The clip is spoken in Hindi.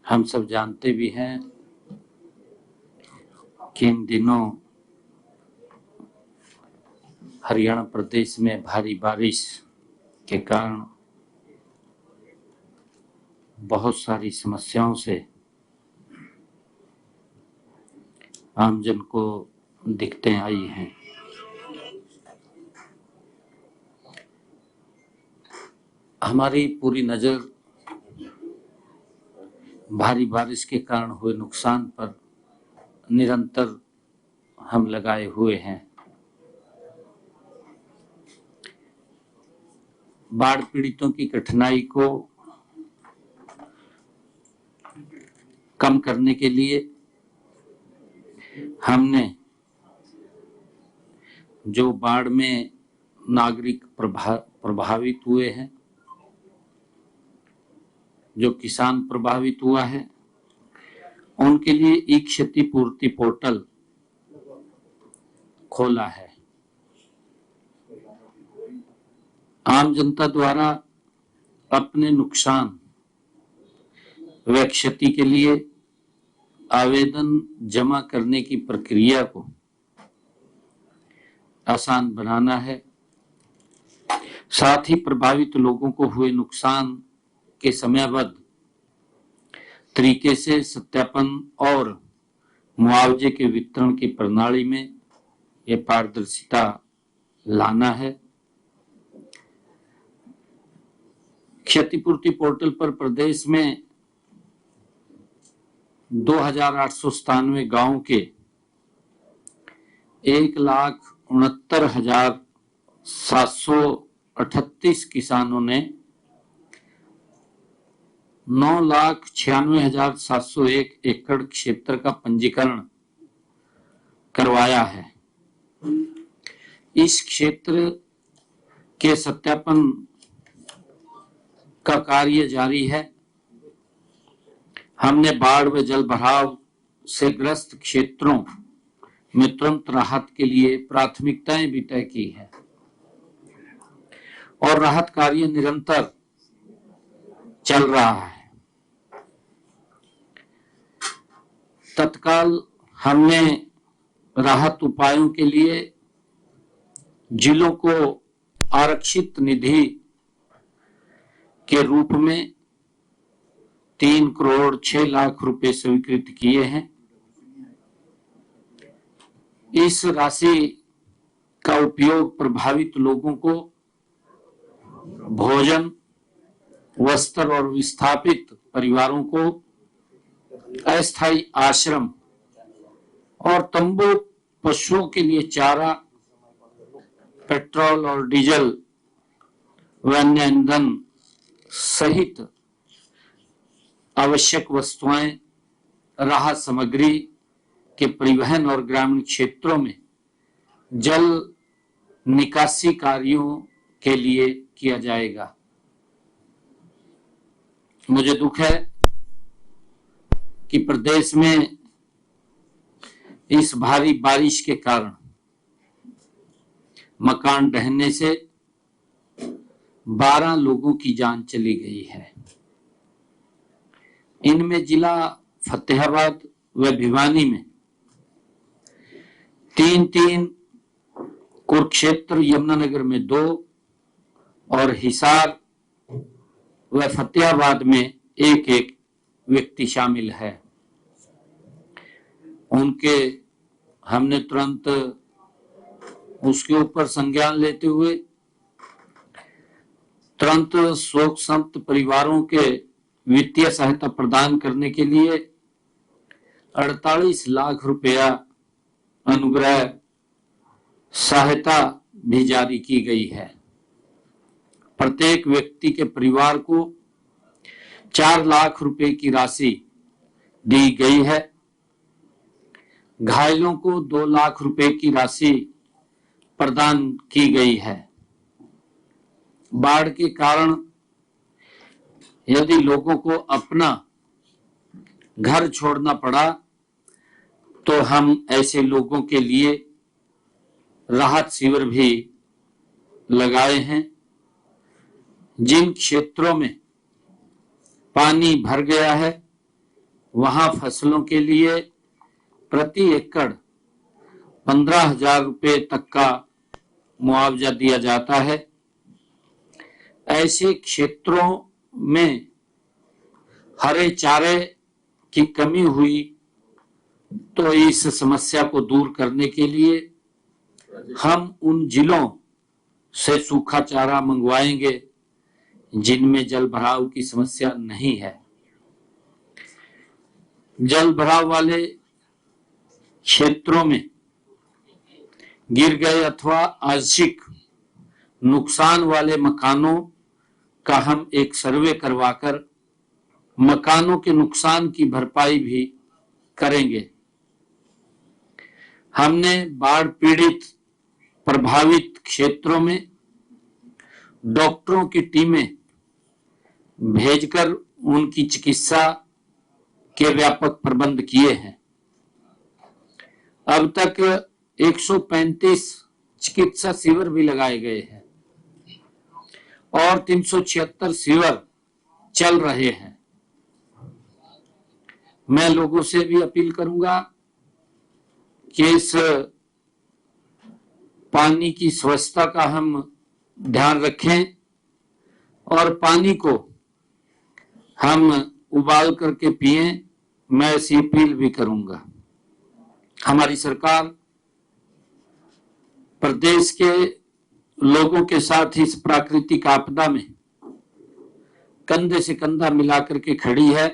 हम सब जानते भी हैं कि इन दिनों हरियाणा प्रदेश में भारी बारिश के कारण बहुत सारी समस्याओं से आमजन को दिक्कतें आई हैं। हमारी पूरी नजर भारी बारिश के कारण हुए नुकसान पर निरंतर हम लगाए हुए हैं। बाढ़ पीड़ितों की कठिनाई को कम करने के लिए हमने जो बाढ़ में नागरिक प्रभावित हुए हैं, जो किसान प्रभावित हुआ है, उनके लिए ई क्षतिपूर्ति पोर्टल खोला है। आम जनता द्वारा अपने नुकसान व क्षति के लिए आवेदन जमा करने की प्रक्रिया को आसान बनाना है। साथ ही प्रभावित लोगों को हुए नुकसान के समयबद्ध तरीके से सत्यापन और मुआवजे के वितरण की प्रणाली में यह पारदर्शिता लाना है। क्षतिपूर्ति पोर्टल पर प्रदेश में 2897 गांव के 1,69,738 किसानों ने 9,96,701 एकड़ क्षेत्र का पंजीकरण करवाया है। इस क्षेत्र के सत्यापन का कार्य जारी है। हमने बाढ़ व जल भराव से ग्रस्त क्षेत्रों में तुरंत राहत के लिए प्राथमिकताएं भी तय की है और राहत कार्य निरंतर चल रहा है। तत्काल हमने राहत उपायों के लिए जिलों को आरक्षित निधि के रूप में 3,06,00,000 रुपए स्वीकृत किए हैं। इस राशि का उपयोग प्रभावित लोगों को भोजन, वस्त्र और विस्थापित परिवारों को अस्थायी आश्रम और तंबू, पशुओं के लिए चारा, पेट्रोल और डीजल व अन्य ईंधन सहित आवश्यक वस्तुएं, राहत सामग्री के परिवहन और ग्रामीण क्षेत्रों में जल निकासी कार्यों के लिए किया जाएगा। मुझे दुख है कि प्रदेश में इस भारी बारिश के कारण मकान ढहने से 12 लोगों की जान चली गई है। इनमें जिला फतेहाबाद व भिवानी में 3-3, कुरुक्षेत्र यमुनानगर में 2 और हिसार व फतेहाबाद में 1-1 व्यक्ति शामिल है। उनके हमने तुरंत उसके ऊपर संज्ञान लेते हुए तुरंत शोक संतप्त परिवारों के वित्तीय सहायता प्रदान करने के लिए 48 लाख रुपया अनुग्रह सहायता भी जारी की गई है। प्रत्येक व्यक्ति के परिवार को 4 लाख रुपए की राशि दी गई है। घायलों को 2 लाख रुपए की राशि प्रदान की गई है। बाढ़ के कारण यदि लोगों को अपना घर छोड़ना पड़ा तो हम ऐसे लोगों के लिए राहत शिविर भी लगाए हैं। जिन क्षेत्रों में पानी भर गया है वहां फसलों के लिए प्रति एकड़ 15,000 रुपए तक का मुआवजा दिया जाता है। ऐसे क्षेत्रों में हरे चारे की कमी हुई तो इस समस्या को दूर करने के लिए हम उन जिलों से सूखा चारा मंगवाएंगे जिनमें जल भराव की समस्या नहीं है। जल भराव वाले क्षेत्रों में गिर गए अथवा आंशिक नुकसान वाले मकानों का हम एक सर्वे करवाकर मकानों के नुकसान की भरपाई भी करेंगे। हमने बाढ़ पीड़ित प्रभावित क्षेत्रों में डॉक्टरों की टीमें भेजकर उनकी चिकित्सा के व्यापक प्रबंध किए हैं। अब तक 135 चिकित्सा शिविर भी लगाए गए हैं और 376 शिविर चल रहे हैं। मैं लोगों से भी अपील करूंगा कि इस पानी की स्वच्छता का हम ध्यान रखें और पानी को हम उबाल करके पिएं। मैं ऐसी अपील भी करूंगा। हमारी सरकार प्रदेश के लोगों के साथ इस प्राकृतिक आपदा में कंधे से कंधा मिलाकर के खड़ी है।